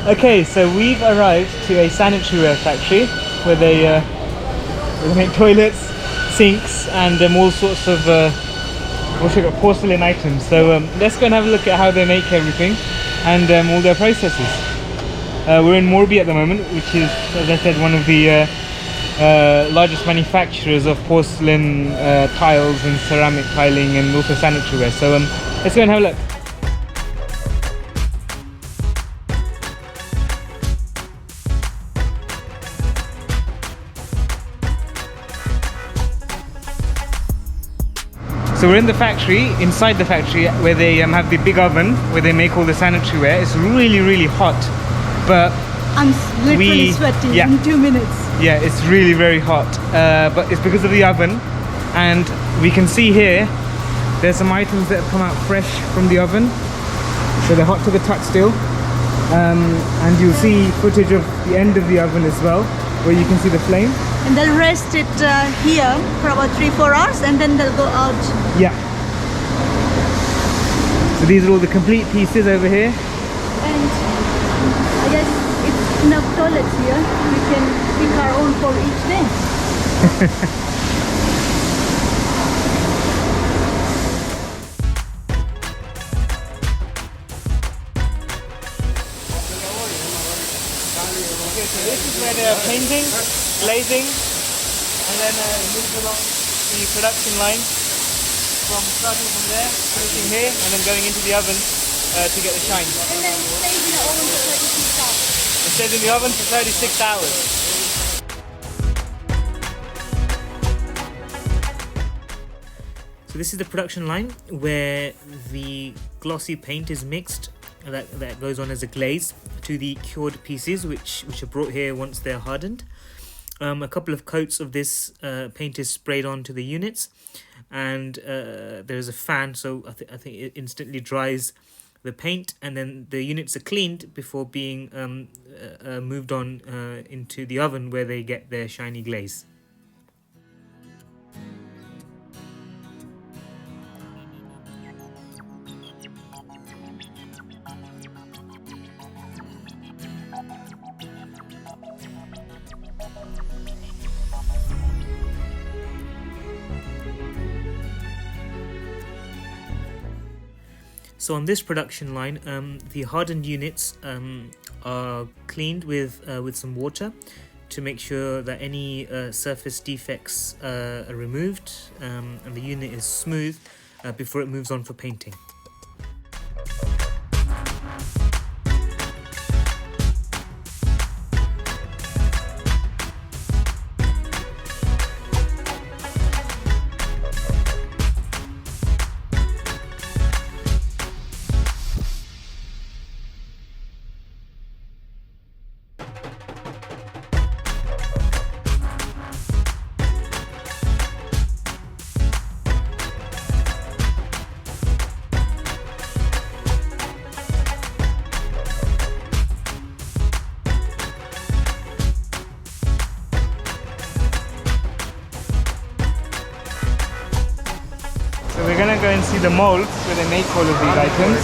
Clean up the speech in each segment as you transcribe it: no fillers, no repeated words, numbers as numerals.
Okay, so we've arrived to a sanitaryware factory where they make toilets, sinks, and all sorts of porcelain items. So let's go and have a look at how they make everything and all their processes. We're in Morby at the moment, which is, as I said, one of the largest manufacturers of porcelain tiles and ceramic tiling and also sanitaryware. So let's go and have a look. So we're in the factory, inside the factory, where they have the big oven where they make all the sanitaryware. It's really, really hot, but I'm literally sweating in 2 minutes. Yeah, it's really very hot, but it's because of the oven. And we can see here, there's some items that have come out fresh from the oven, so they're hot to the touch still. And you'll see footage of the end of the oven as well, where you can see the flame. And they'll rest it here for about 3-4 hours, and then they'll go out. Yeah. So these are all the complete pieces over here. And I guess it's enough toilets here. We can pick our own for each day. Okay, so this is where they're painting, glazing, and then it moves along the production line from starting from there, finishing here, and then going into the oven to get the shine. And then it stays in the oven for 36 hours. It stays in the oven for 36 hours. So this is the production line where the glossy paint is mixed. That goes on as a glaze to the cured pieces, which are brought here once they're hardened. A couple of coats of this paint is sprayed onto the units, and there's a fan, so I think it instantly dries the paint, and then the units are cleaned before being moved on into the oven where they get their shiny glaze. So on this production line, the hardened units are cleaned with some water to make sure that any surface defects are removed and the unit is smooth before it moves on for painting. So we're gonna go and see the molds where they make all of these items.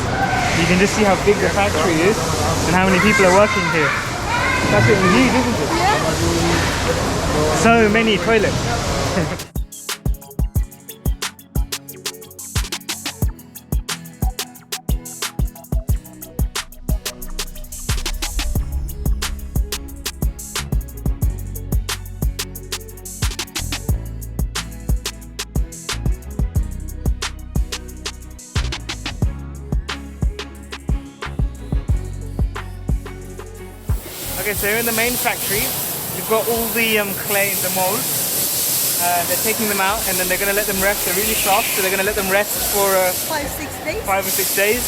You can just see how big the factory is and how many people are working here. That's what we need, isn't it? Yeah. So many toilets. Okay, so in the main factory, we've got all the clay in the molds. They're taking them out and then they're going to let them rest. They're really soft, so they're going to let them rest for 5-6 days. 5 or 6 days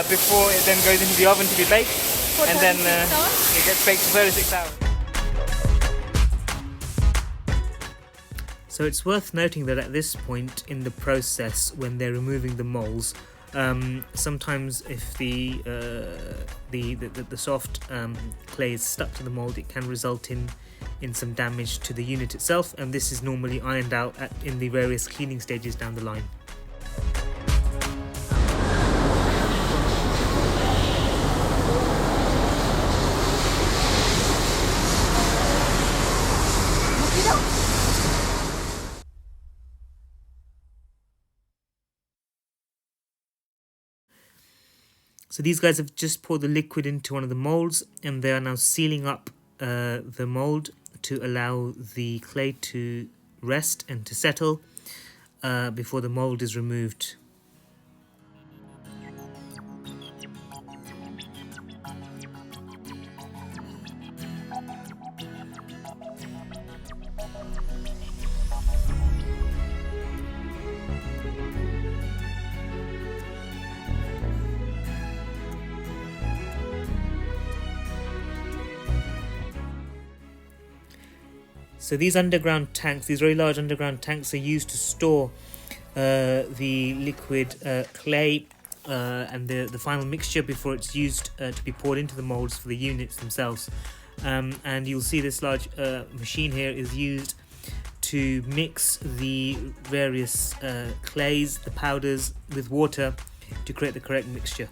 before it then goes into the oven to be baked. For And then 36 hours? it gets baked for 36 hours. So it's worth noting that at this point in the process, when they're removing the molds, sometimes if the soft clay is stuck to the mold, it can result in some damage to the unit itself, and this is normally ironed out in the various cleaning stages down the line. So these guys have just poured the liquid into one of the molds, and they are now sealing up the mold to allow the clay to rest and to settle before the mold is removed. So these underground tanks, these very large underground tanks, are used to store the liquid clay and the final mixture before it's used to be poured into the molds for the units themselves. And you'll see this large machine here is used to mix the various clays, the powders, with water to create the correct mixture.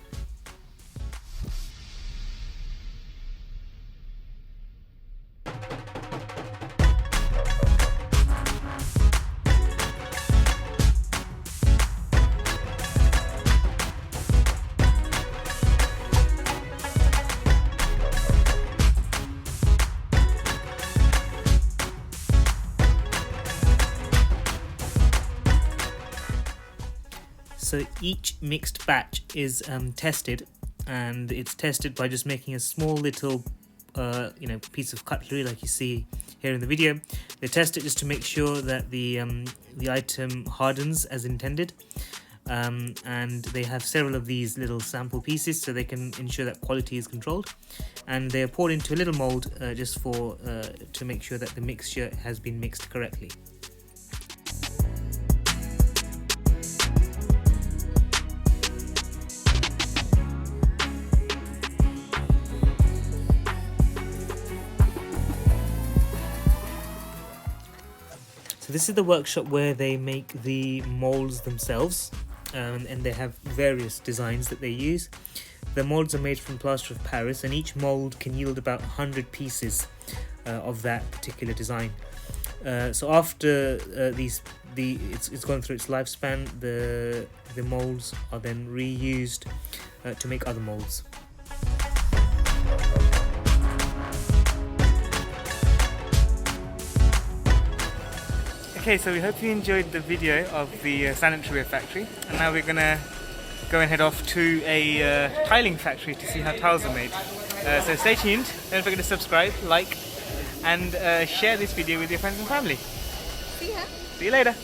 So each mixed batch is tested, and it's tested by just making a small little piece of cutlery like you see here in the video. They test it just to make sure that the item hardens as intended, and they have several of these little sample pieces so they can ensure that quality is controlled, and they are poured into a little mold just for to make sure that the mixture has been mixed correctly. So this is the workshop where they make the molds themselves, and they have various designs that they use. The molds are made from plaster of Paris, and each mold can yield about 100 pieces of that particular design. So after it's gone through its lifespan, the molds are then reused to make other molds. Okay, so we hope you enjoyed the video of the SANITARYWARE factory, and now we're gonna go and head off to a tiling factory to see how tiles are made. So stay tuned, don't forget to subscribe, like, and share this video with your friends and family. See ya. See you later.